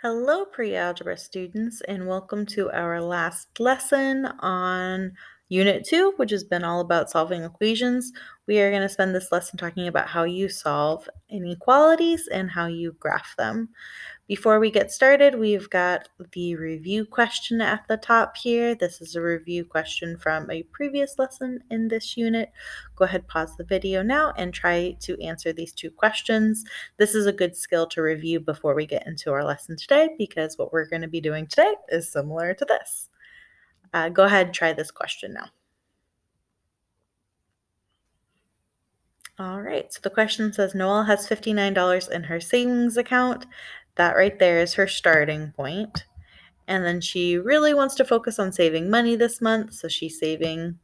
Hello, pre-algebra students, and welcome to our last lesson on Unit 2, which has been all about solving equations. We are going to spend this lesson talking about how you solve inequalities and how you graph them. Before we get started, we've got the review question at the top here. This is a review question from a previous lesson in this unit. Go ahead, pause the video now and try to answer these two questions. This is a good skill to review before we get into our lesson today because what we're going to be doing today is similar to this. Go ahead and try this question now. All right, so the question says Noelle has $59 in her savings account. That right there is her starting point. And then she really wants to focus on saving money this month, so she's saving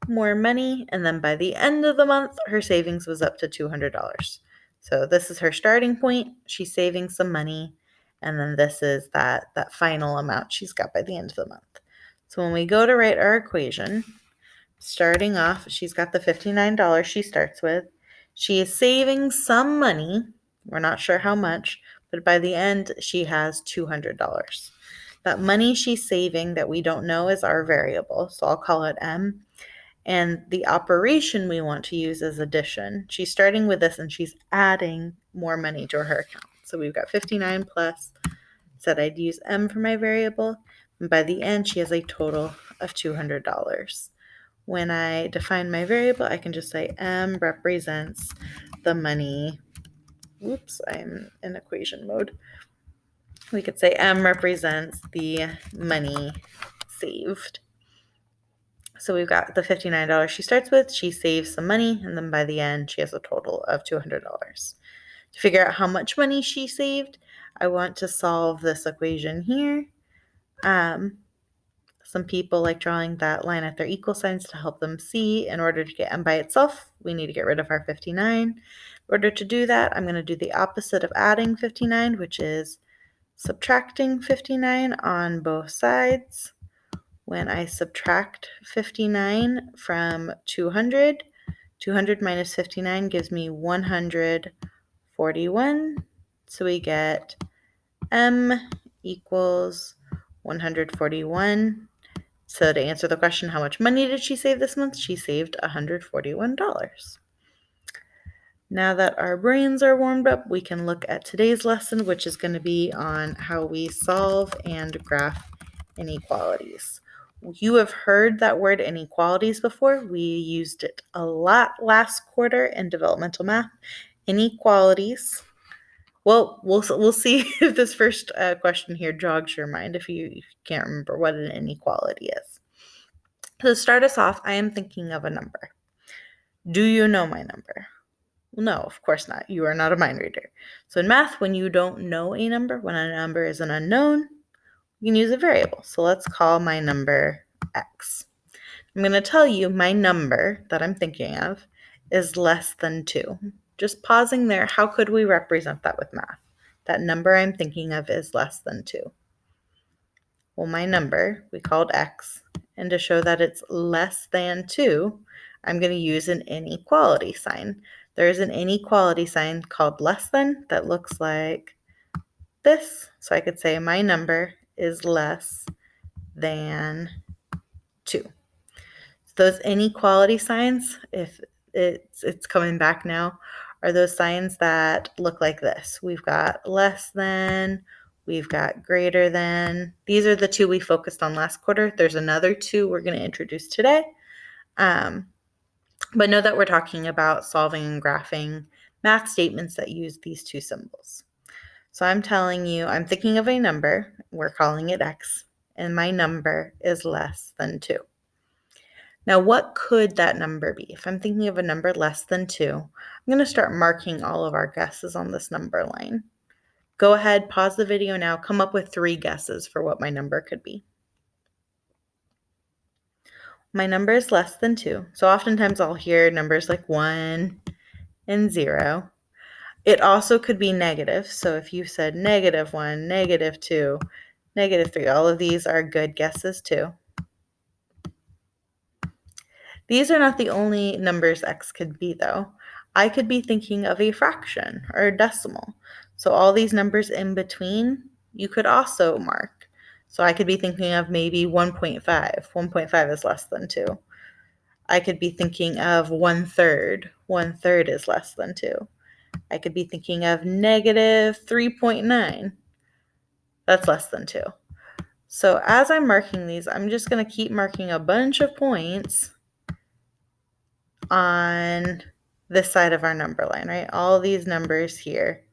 more money. And then by the end of the month, her savings was up to $200. So this is her starting point. She's saving some money. And then this is that final amount she's got by the end of the month. So when we go to write our equation, starting off, she's got the $59 she starts with. She is saving some money. We're not sure how much, but by the end, she has $200. That money she's saving that we don't know is our variable, so I'll call it M. And the operation we want to use is addition. She's starting with this and she's adding more money to her account. So we've got 59 plus, said I'd use M for my variable, and by the end, she has a total of $200. When I define my variable, I can just say M represents the money. Whoops, I'm in equation mode. We could say M represents the money saved. So we've got the $59 she starts with. She saves some money, and then by the end, she has a total of $200. To figure out how much money she saved, I want to solve this equation here. Some people like drawing that line at their equal signs to help them see. In order to get M by itself, we need to get rid of our 59. In order to do that, I'm going to do the opposite of adding 59, which is subtracting 59 on both sides. When I subtract 59 from 200, 200 minus 59 gives me 141. So we get M equals 141. So to answer the question, how much money did she save this month? She saved $141. Now that our brains are warmed up, we can look at today's lesson, which is going to be on how we solve and graph inequalities. You have heard that word inequalities before. We used it a lot last quarter in developmental math. Inequalities. Well, we'll see if this first question here jogs your mind if you can't remember what an inequality is. So to start us off, I am thinking of a number. Do you know my number? Well, no, of course not. You are not a mind reader. So in math, when you don't know a number, when a number is an unknown, you can use a variable. So let's call my number x. I'm going to tell you my number that I'm thinking of is less than 2. Just pausing there, how could we represent that with math? That number I'm thinking of is less than 2. Well, my number, we called x, and to show that it's less than 2, I'm going to use an inequality sign. There is an inequality sign called less than that looks like this. So I could say my number is less than 2. Those inequality signs, if it's coming back now, are those signs that look like this. We've got less than, we've got greater than. These are the two we focused on last quarter. There's another two we're going to introduce today. But know that we're talking about solving and graphing math statements that use these two symbols. So I'm telling you, I'm thinking of a number, we're calling it x, and my number is less than 2. Now, what could that number be? If I'm thinking of a number less than 2, I'm going to start marking all of our guesses on this number line. Go ahead, pause the video now, come up with 3 guesses for what my number could be. My number is less than 2, so oftentimes I'll hear numbers like 1 and 0. It also could be negative, so if you said -1, -2, -3, all of these are good guesses too. These are not the only numbers x could be, though. I could be thinking of a fraction or a decimal. So all these numbers in between, you could also mark. So I could be thinking of maybe 1.5. 1.5 is less than 2. I could be thinking of 1/3. 1/3 is less than 2. I could be thinking of negative 3.9. That's less than 2. So as I'm marking these, I'm just going to keep marking a bunch of points on this side of our number line, right? All these numbers here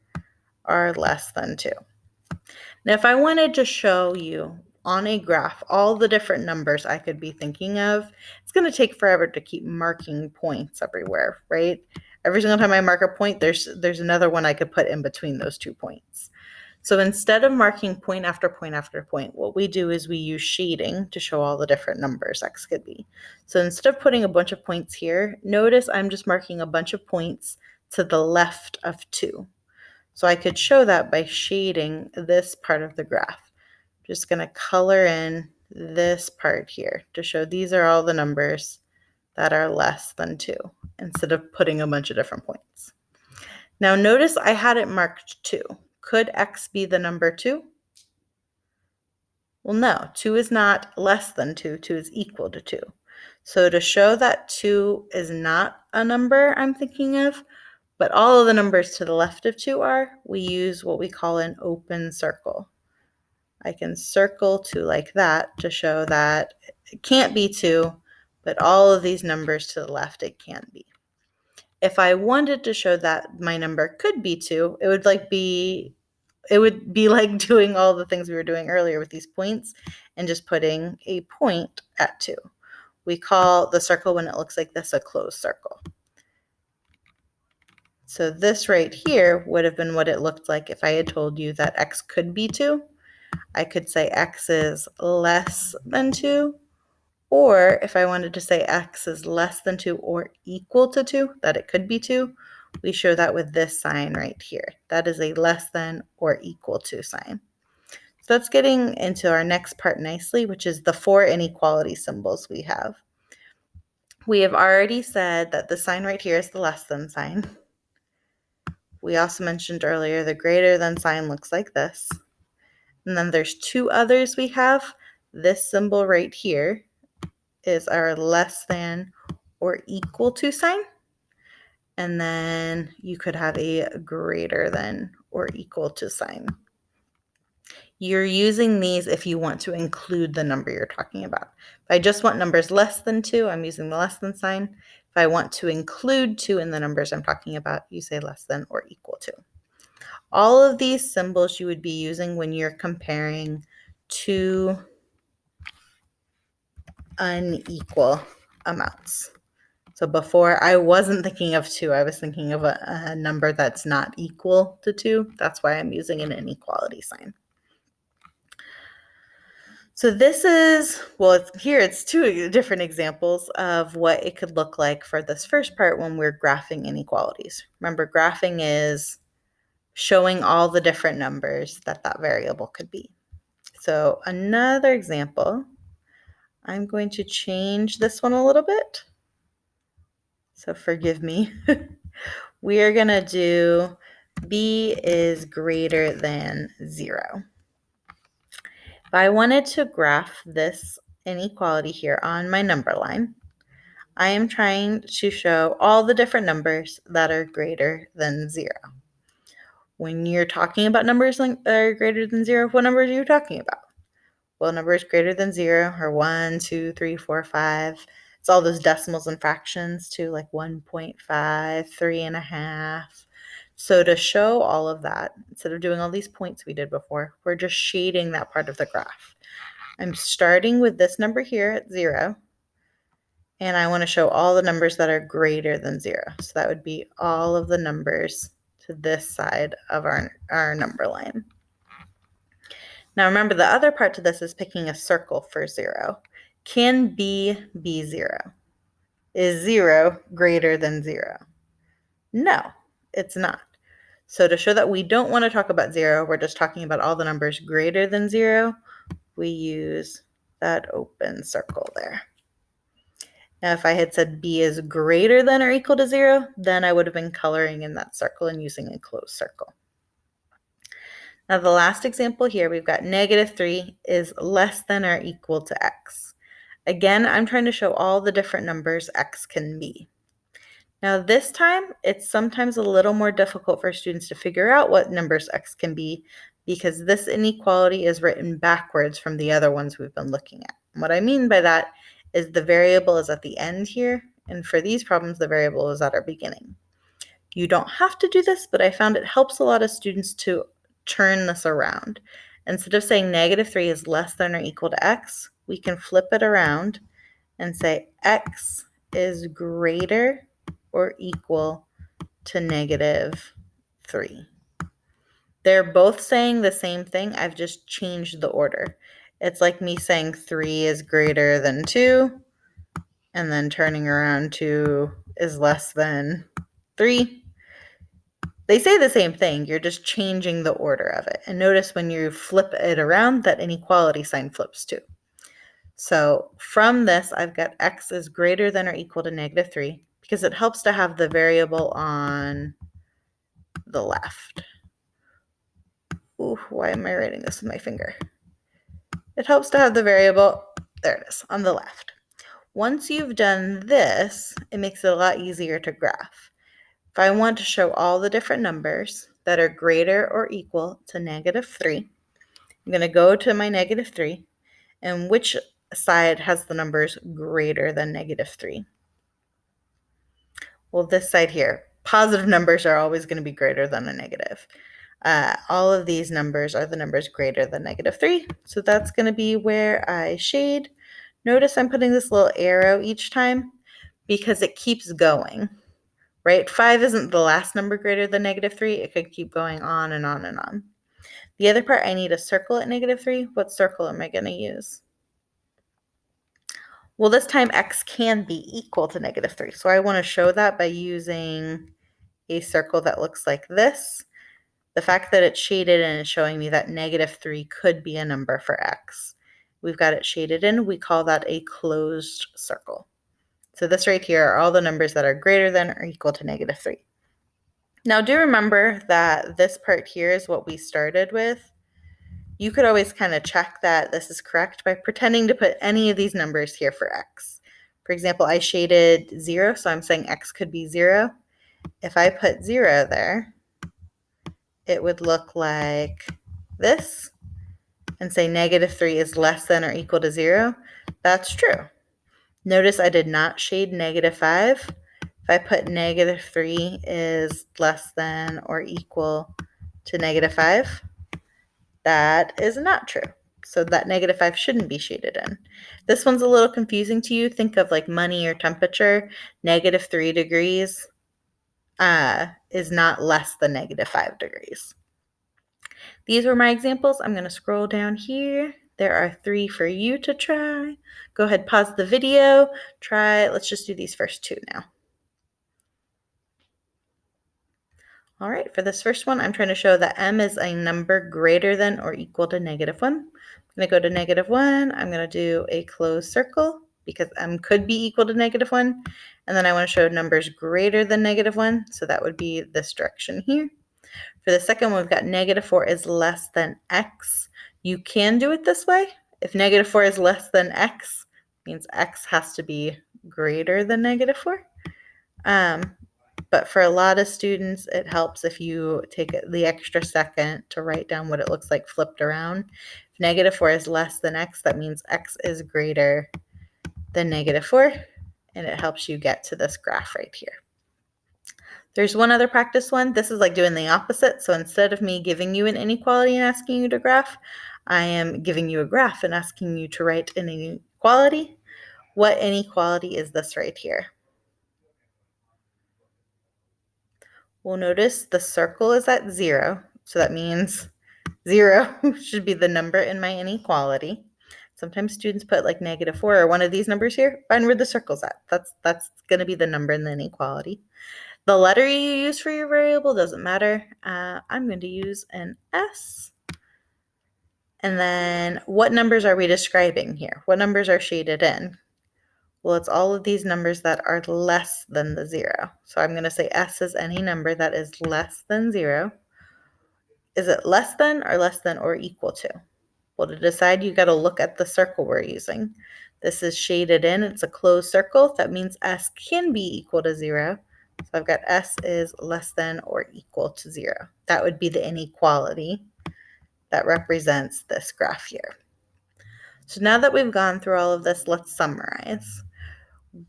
are less than 2. Now, if I wanted to show you on a graph all the different numbers I could be thinking of, it's going to take forever to keep marking points everywhere, right? Every single time I mark a point, there's another one I could put in between those 2 points. So instead of marking point after point after point, what we do is we use shading to show all the different numbers x could be. So instead of putting a bunch of points here, notice I'm just marking a bunch of points to the left of 2. So I could show that by shading this part of the graph. I'm just going to color in this part here to show these are all the numbers that are less than 2 instead of putting a bunch of different points. Now notice I had it marked 2. Could x be the number 2? Well, no, 2 is not less than 2. 2 is equal to 2. So to show that 2 is not a number I'm thinking of, but all of the numbers to the left of 2 are, we use what we call an open circle. I can circle 2 like that to show that it can't be 2, but all of these numbers to the left, it can be. If I wanted to show that my number could be 2, it would be like doing all the things we were doing earlier with these points and just putting a point at 2. We call the circle when it looks like this a closed circle. So this right here would have been what it looked like if I had told you that x could be 2. I could say x is less than 2, or if I wanted to say x is less than 2 or equal to 2, that it could be 2, we show that with this sign right here. That is a less than or equal to sign. So that's getting into our next part nicely, which is the 4 inequality symbols we have. We have already said that the sign right here is the less than sign. We also mentioned earlier the greater than sign looks like this. And then there's 2 others we have. This symbol right here is our less than or equal to sign. And then you could have a greater than or equal to sign. You're using these if you want to include the number you're talking about. If I just want numbers less than 2, I'm using the less than sign. If I want to include 2 in the numbers I'm talking about, you say less than or equal to. All of these symbols you would be using when you're comparing 2 unequal amounts. So before, I wasn't thinking of 2. I was thinking of a number that's not equal to 2. That's why I'm using an inequality sign. So this is, it's 2 different examples of what it could look like for this first part when we're graphing inequalities. Remember, graphing is showing all the different numbers that variable could be. So another example, I'm going to change this one a little bit. So forgive me. We are going to do b is greater than 0. If I wanted to graph this inequality here on my number line, I am trying to show all the different numbers that are greater than 0. When you're talking about numbers that are greater than 0, what numbers are you talking about? Well, numbers greater than 0 are 1, 2, 3, 4, 5. It's all those decimals and fractions too, like 1.5, 3.5. So to show all of that, instead of doing all these points we did before, we're just shading that part of the graph. I'm starting with this number here at 0, and I want to show all the numbers that are greater than 0. So that would be all of the numbers to this side of our number line. Now remember, the other part to this is picking a circle for 0. Can b be 0? Is 0 greater than 0? No, it's not. So to show that we don't want to talk about 0, we're just talking about all the numbers greater than 0, we use that open circle there. Now if I had said b is greater than or equal to 0, then I would have been coloring in that circle and using a closed circle. Now the last example here, we've got -3 is less than or equal to x. Again, I'm trying to show all the different numbers x can be. Now this time, it's sometimes a little more difficult for students to figure out what numbers x can be because this inequality is written backwards from the other ones we've been looking at. And what I mean by that is the variable is at the end here, and for these problems, the variable is at our beginning. You don't have to do this, but I found it helps a lot of students to turn this around. Instead of saying -3 is less than or equal to x, we can flip it around and say x is greater or equal to -3. They're both saying the same thing. I've just changed the order. It's like me saying 3 is greater than 2, and then turning around 2 is less than 3. They say the same thing. You're just changing the order of it. And notice when you flip it around, that inequality sign flips too. So from this, I've got x is greater than or equal to -3 because it helps to have the variable on the left. Ooh, why am I writing this with my finger? It helps to have the variable, there it is, on the left. Once you've done this, it makes it a lot easier to graph. If I want to show all the different numbers that are greater or equal to -3, I'm going to go to my -3, and which side has the numbers greater than -3? Well, this side here. Positive numbers are always going to be greater than a negative. All of these numbers are the numbers greater than -3, so that's going to be where I shade. Notice I'm putting this little arrow each time because it keeps going, right? 5 isn't the last number greater than -3. It could keep going on and on and on. The other part, I need a circle at -3. What circle am I going to use? Well, this time x can be equal to -3, so I want to show that by using a circle that looks like this. The fact that it's shaded in is showing me that -3 could be a number for x. We've got it shaded in. We call that a closed circle. So this right here are all the numbers that are greater than or equal to -3. Now do remember that this part here is what we started with. You could always kind of check that this is correct by pretending to put any of these numbers here for x. For example, I shaded 0, so I'm saying x could be 0. If I put 0 there, it would look like this and say -3 is less than or equal to 0. That's true. Notice I did not shade -5. If I put -3 is less than or equal to -5, that is not true. So that -5 shouldn't be shaded in. This one's a little confusing to you. Think of like money or temperature. -3 degrees is not less than -5 degrees. These were my examples. I'm going to scroll down here. There are 3 for you to try. Go ahead, pause the video. Let's just do these first 2 now. All right, for this first one, I'm trying to show that m is a number greater than or equal to -1. I'm going to go to -1. I'm going to do a closed circle because m could be equal to -1. And then I want to show numbers greater than -1. So that would be this direction here. For the second one, we've got -4 is less than x. You can do it this way. If -4 is less than x, means x has to be greater than -4. But for a lot of students, it helps if you take the extra second to write down what it looks like flipped around. If -4 is less than x, that means x is greater than -4, and it helps you get to this graph right here. There's one other practice one. This is like doing the opposite. So instead of me giving you an inequality and asking you to graph, I am giving you a graph and asking you to write an inequality. What inequality is this right here? We'll notice the circle is at 0. So that means 0 should be the number in my inequality. Sometimes students put like -4 or one of these numbers here. Find where the circle's at. That's going to be the number in the inequality. The letter you use for your variable doesn't matter. I'm going to use an S. And then what numbers are we describing here? What numbers are shaded in? Well, it's all of these numbers that are less than the 0. So I'm going to say S is any number that is less than 0. Is it less than or equal to? Well, to decide, you got to look at the circle we're using. This is shaded in. It's a closed circle. That means S can be equal to 0. So I've got S is less than or equal to 0. That would be the inequality that represents this graph here. So now that we've gone through all of this, let's summarize.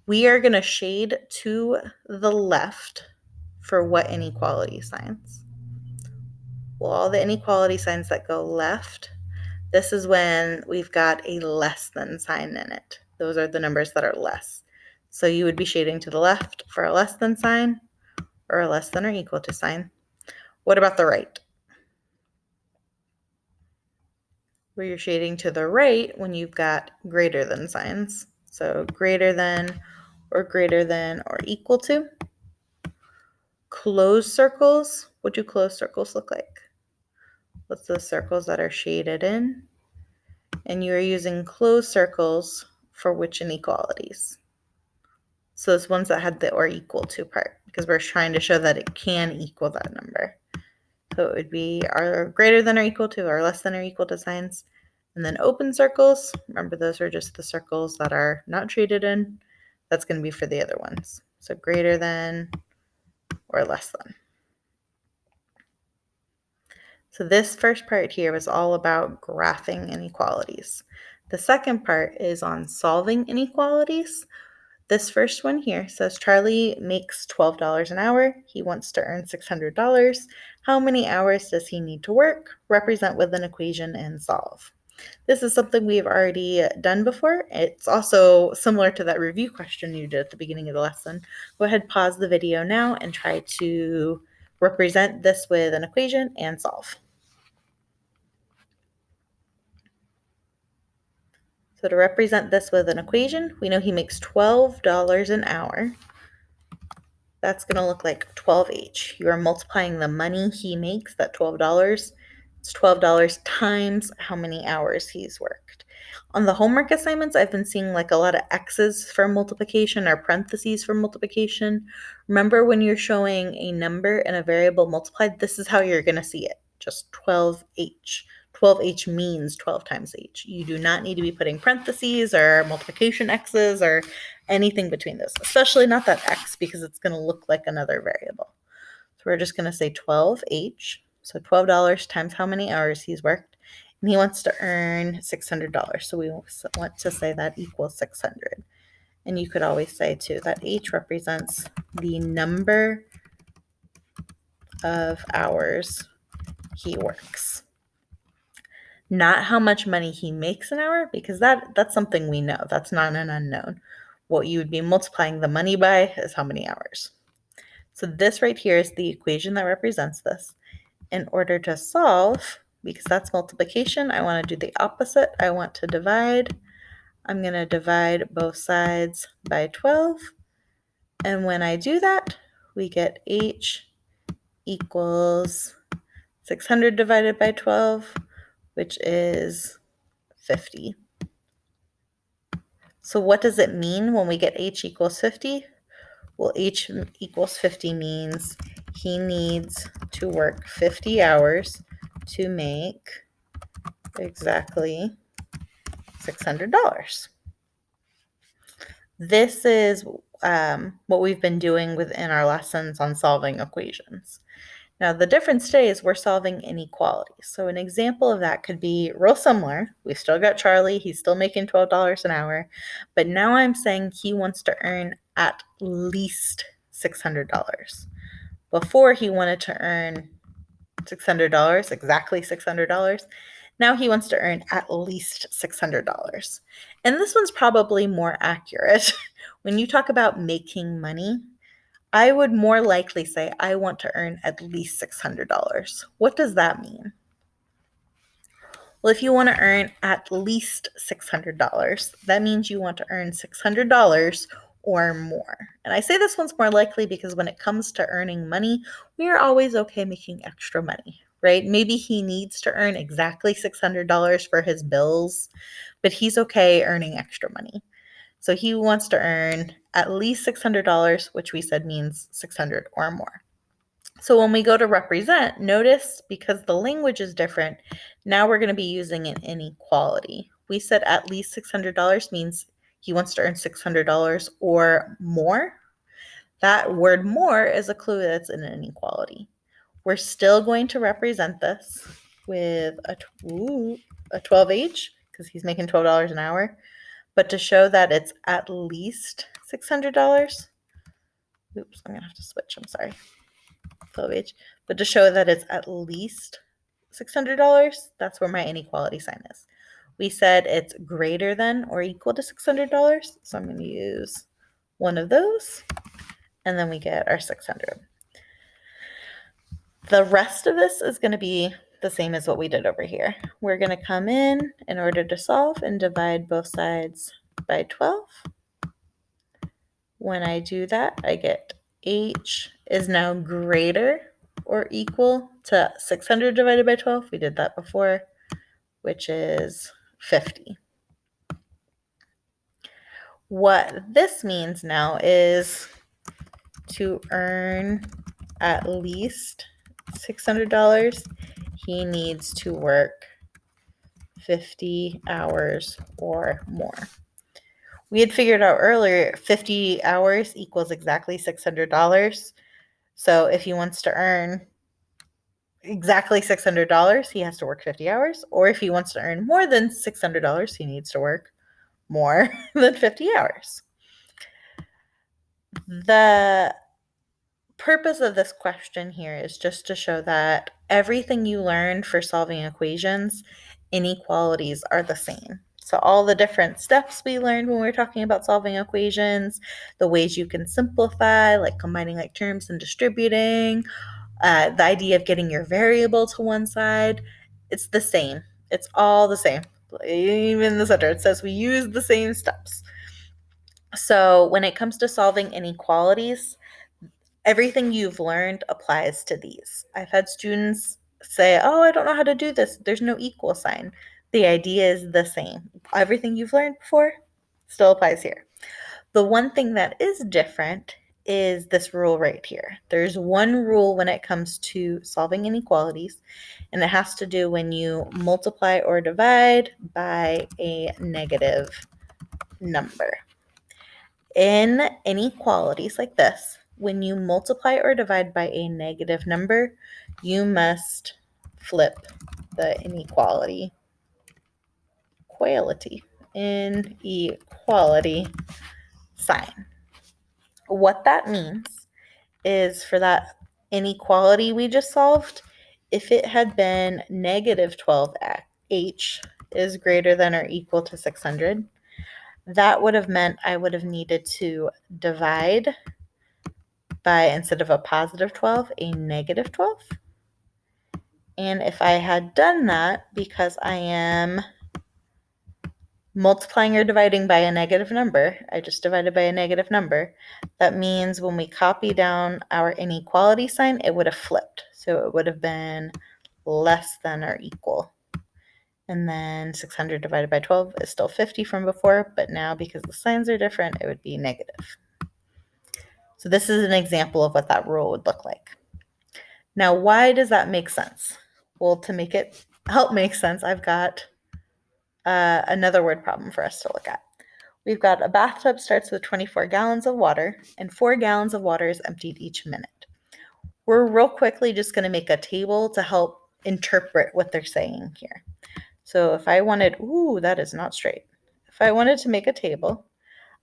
We are going to shade to the left for what inequality signs? Well, all the inequality signs that go left, this is when we've got a less than sign in it. Those are the numbers that are less. So you would be shading to the left for a less than sign or a less than or equal to sign. What about the right? Where you're shading to the right when you've got greater than signs. So greater than or equal to. Closed circles. What do closed circles look like? What's the circles that are shaded in? And you are using closed circles for which inequalities? So it's ones that had the or equal to part, because we're trying to show that it can equal that number. So it would be our greater than or equal to, or less than or equal to signs. And then open circles, remember those are just the circles that are not shaded in. That's going to be for the other ones. So greater than or less than. So this first part here was all about graphing inequalities. The second part is on solving inequalities. This first one here says Charlie makes $12 an hour. He wants to earn $600. How many hours does he need to work? Represent with an equation and solve. This is something we've already done before. It's also similar to that review question you did at the beginning of the lesson. Go ahead, pause the video now and try to represent this with an equation and solve. So to represent this with an equation, we know he makes $12 an hour. That's going to look like 12H. You are multiplying the money he makes, that $12. It's $12 times how many hours he's worked. On the homework assignments, I've been seeing like a lot of X's for multiplication or parentheses for multiplication. Remember, when you're showing a number and a variable multiplied, this is how you're going to see it, just 12H. 12H means 12 times H. You do not need to be putting parentheses or multiplication X's or anything between those, especially not that X, because it's going to look like another variable. So we're just going to say 12H. So $12 times how many hours he's worked. And he wants to earn $600. So we want to say that equals 600. And you could always say too that H represents the number of hours he works. Not how much money he makes an hour, because that's something we know. That's not an unknown. What you would be multiplying the money by is how many hours. So this right here is the equation that represents this. In order to solve, because that's multiplication, I want to do the opposite. I want to divide. I'm going to divide both sides by 12. And when I do that, we get H equals 600 divided by 12, which is 50. So what does it mean when we get H equals 50? Well, H equals 50 means he needs to work 50 hours to make exactly $600. This is what we've been doing within our lessons on solving equations. Now, the difference today is we're solving inequalities. So an example of that could be real similar. We've still got Charlie. He's still making $12 an hour. But now I'm saying he wants to earn at least $600. Before, he wanted to earn $600, exactly $600. Now he wants to earn at least $600. And this one's probably more accurate. When you talk about making money, I would more likely say I want to earn at least $600. What does that mean? Well, if you want to earn at least $600, that means you want to earn $600 or more. And I say this one's more likely because when it comes to earning money, we are always okay making extra money, right? Maybe he needs to earn exactly $600 for his bills, but he's okay earning extra money. So he wants to earn at least $600, which we said means 600 or more. So when we go to represent, notice because the language is different, now we're going to be using an inequality. We said at least $600 means he wants to earn $600 or more. That word more is a clue that's an inequality. We're still going to represent this with a 12H because he's making $12 an hour. But to show that it's at least $600, oops, I'm going to have to switch, I'm sorry. 12H. But to show that it's at least $600, that's where my inequality sign is. We said it's greater than or equal to $600, so I'm going to use one of those, and then we get our 600. The rest of this is going to be the same as what we did over here. We're going to come in order to solve and divide both sides by 12. When I do that, I get H is now greater or equal to 600 divided by 12. We did that before, which is 50. What this means now is to earn at least $600, he needs to work 50 hours or more. We had figured out earlier 50 hours equals exactly $600. So if he wants to earn exactly $600, he has to work 50 hours. Or if he wants to earn more than $600, he needs to work more than 50 hours. The purpose of this question here is just to show that everything you learned for solving equations, inequalities are the same. So all the different steps we learned when we were talking about solving equations, the ways you can simplify, like combining like terms and distributing, the idea of getting your variable to one side, it's the same. It's all the same. Even in the center, it says we use the same steps. So when it comes to solving inequalities, everything you've learned applies to these. I've had students say, oh, I don't know how to do this. There's no equal sign. The idea is the same. Everything you've learned before still applies here. The one thing that is different is this rule right here. There's one rule when it comes to solving inequalities, and it has to do when you multiply or divide by a negative number. In inequalities like this, when you multiply or divide by a negative number, you must flip the inequality sign. What that means is for that inequality we just solved, if it had been negative 12h is greater than or equal to 600, that would have meant I would have needed to divide by, instead of a positive 12, a negative 12. And if I had done that, because I am multiplying or dividing by a negative number, I just divided by a negative number, that means when we copy down our inequality sign, it would have flipped. So it would have been less than or equal. And then 600 divided by 12 is still 50 from before, but now because the signs are different, it would be negative. So this is an example of what that rule would look like. Now, why does that make sense? Well, to make it help make sense, I've got another word problem for us to look at. We've got a bathtub starts with 24 gallons of water, and 4 gallons of water is emptied each minute. We're real quickly just going to make a table to help interpret what they're saying here. So if I wanted, that is not straight. If I wanted to make a table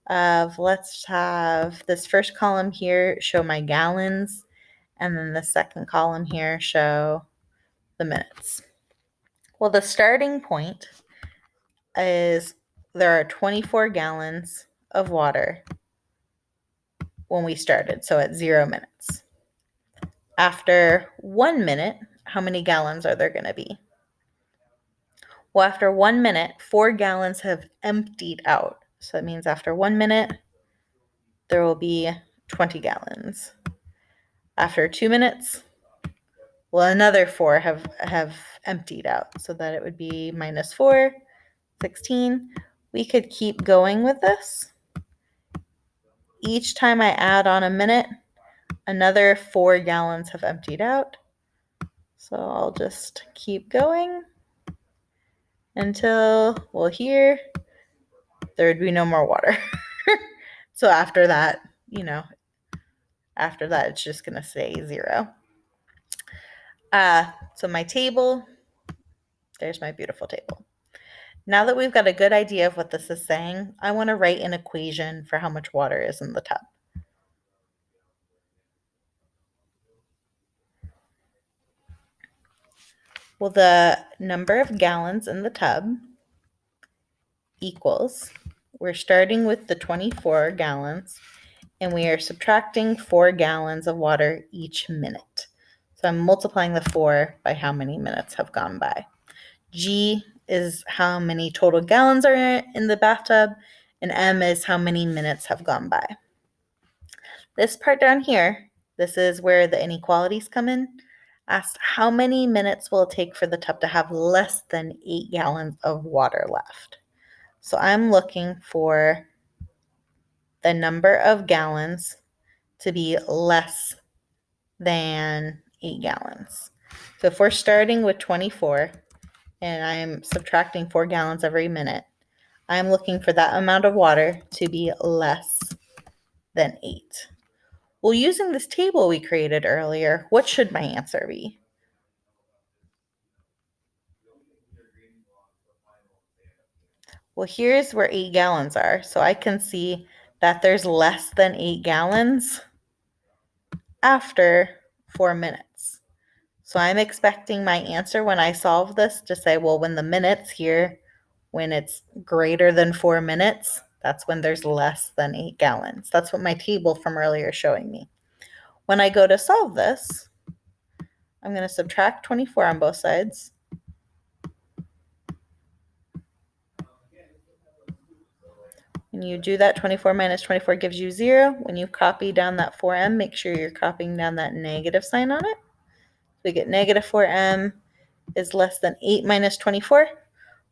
of, let's have this first column here show my gallons, and then the second column here show the minutes. Well, the starting point is there are 24 gallons of water when we started, so at 0 minutes. After 1 minute, how many gallons are there going to be? Well, after 1 minute, 4 gallons have emptied out. So that means after 1 minute, there will be 20 gallons. After 2 minutes, well, another 4 have emptied out, so that it would be minus 4, 16. We could keep going with this. Each time I add on a minute, Another 4 gallons have emptied out. So I'll just keep going until, well, here, there would be no more water. So after that, it's just going to say 0. So my table, there's my beautiful table. Now that we've got a good idea of what this is saying, I want to write an equation for how much water is in the tub. Well, the number of gallons in the tub equals, we're starting with the 24 gallons, and we are subtracting 4 gallons of water each minute. So I'm multiplying the 4 by how many minutes have gone by. G is how many total gallons are in the bathtub, and M is how many minutes have gone by. This part down here, this is where the inequalities come in, asked how many minutes will it take for the tub to have less than 8 gallons of water left. So I'm looking for the number of gallons to be less than 8 gallons. So if we're starting with 24 and I'm subtracting 4 gallons every minute, I'm looking for that amount of water to be less than 8. Well, using this table we created earlier, what should my answer be? Well, here's where 8 gallons are. So I can see that there's less than 8 gallons after 4 minutes. So I'm expecting my answer when I solve this to say, well, when the minutes here, when it's greater than 4 minutes, that's when there's less than 8 gallons. That's what my table from earlier is showing me. When I go to solve this, I'm going to subtract 24 on both sides. When you do that, 24 minus 24 gives you 0. When you copy down that 4m, make sure you're copying down that negative sign on it. So we get negative 4m is less than 8 minus 24.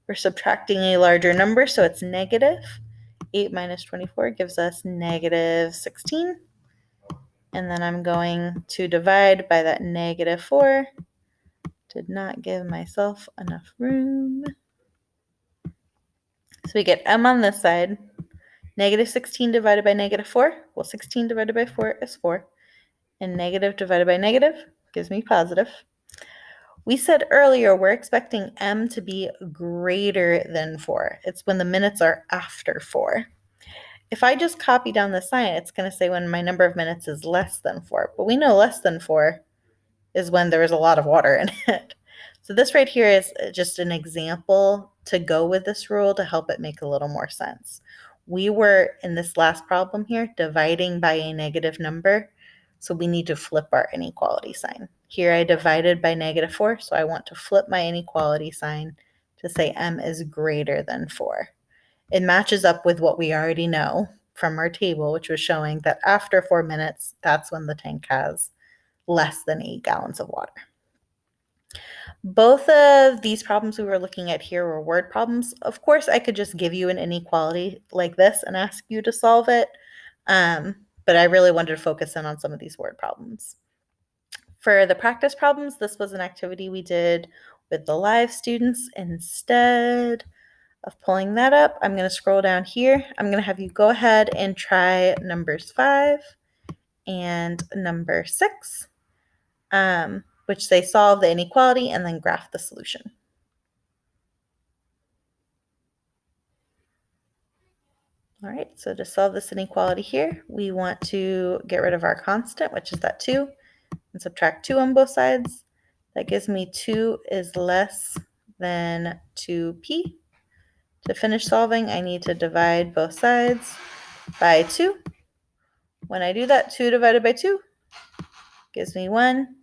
We're subtracting a larger number, so it's negative. 8 minus 24 gives us negative 16. And then I'm going to divide by that negative 4. Did not give myself enough room. So we get m on this side. Negative 16 divided by negative 4. Well, 16 divided by 4 is 4. And negative divided by negative gives me positive. We said earlier we're expecting m to be greater than 4. It's when the minutes are after 4. If I just copy down the sign, it's going to say when my number of minutes is less than 4. But we know less than 4 is when there is a lot of water in it. So this right here is just an example to go with this rule to help it make a little more sense. We were, in this last problem here, dividing by a negative number. So we need to flip our inequality sign. Here I divided by negative 4, so I want to flip my inequality sign to say m is greater than 4. It matches up with what we already know from our table, which was showing that after 4 minutes, that's when the tank has less than 8 gallons of water. Both of these problems we were looking at here were word problems. Of course, I could just give you an inequality like this and ask you to solve it, but I really wanted to focus in on some of these word problems. For the practice problems, this was an activity we did with the live students. Instead of pulling that up, I'm going to scroll down here. I'm going to have you go ahead and try numbers 5 and number 6. Which they solve the inequality and then graph the solution. All right, so to solve this inequality here, we want to get rid of our constant, which is that 2, and subtract 2 on both sides. That gives me 2 is less than 2p. To finish solving, I need to divide both sides by 2. When I do that, 2 divided by 2 gives me 1.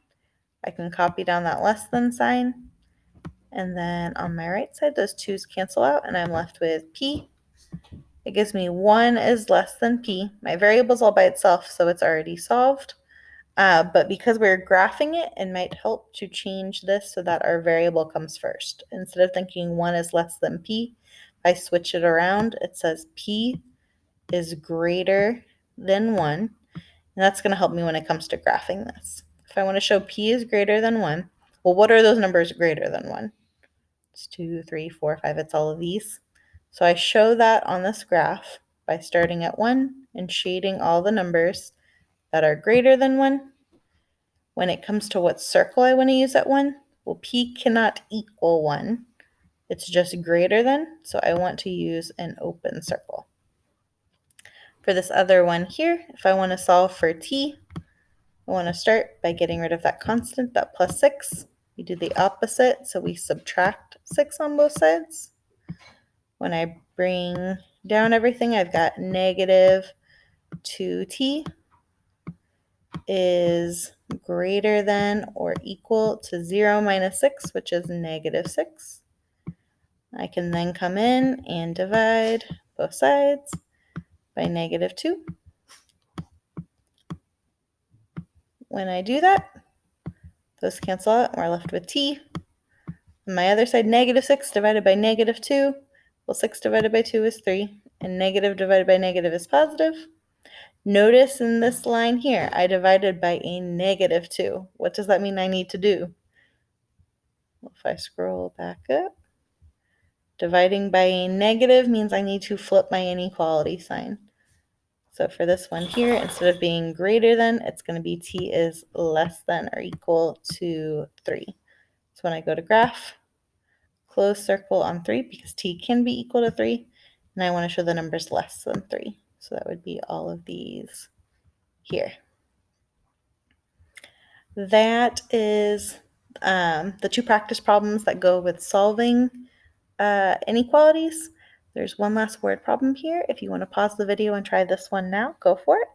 I can copy down that less than sign. And then on my right side, those 2's cancel out, and I'm left with p. It gives me 1 is less than p. My variable's all by itself, so it's already solved. But because we're graphing it, it might help to change this so that our variable comes first. Instead of thinking 1 is less than p, if I switch it around, it says p is greater than 1. And that's going to help me when it comes to graphing this. If I want to show p is greater than 1, well, what are those numbers greater than 1? It's 2, 3, 4, 5, it's all of these. So I show that on this graph by starting at 1 and shading all the numbers that are greater than 1. When it comes to what circle I want to use at 1, well, p cannot equal 1. It's just greater than, so I want to use an open circle. For this other one here, if I want to solve for t, I want to start by getting rid of that constant, that plus 6. We do the opposite, so we subtract 6 on both sides. When I bring down everything, I've got negative 2t is greater than or equal to 0 minus 6, which is negative 6. I can then come in and divide both sides by negative 2. When I do that, those cancel out, and we're left with t. On my other side, negative 6 divided by negative 2. Well, 6 divided by 2 is 3, and negative divided by negative is positive. Notice in this line here, I divided by a negative 2. What does that mean I need to do? Well, if I scroll back up, dividing by a negative means I need to flip my inequality sign. So for this one here, instead of being greater than, it's going to be t is less than or equal to 3. So when I go to graph, close circle on 3 because t can be equal to 3, and I want to show the numbers less than 3. So that would be all of these here. That is the 2 practice problems that go with solving inequalities. There's one last word problem here. If you want to pause the video and try this one now, go for it.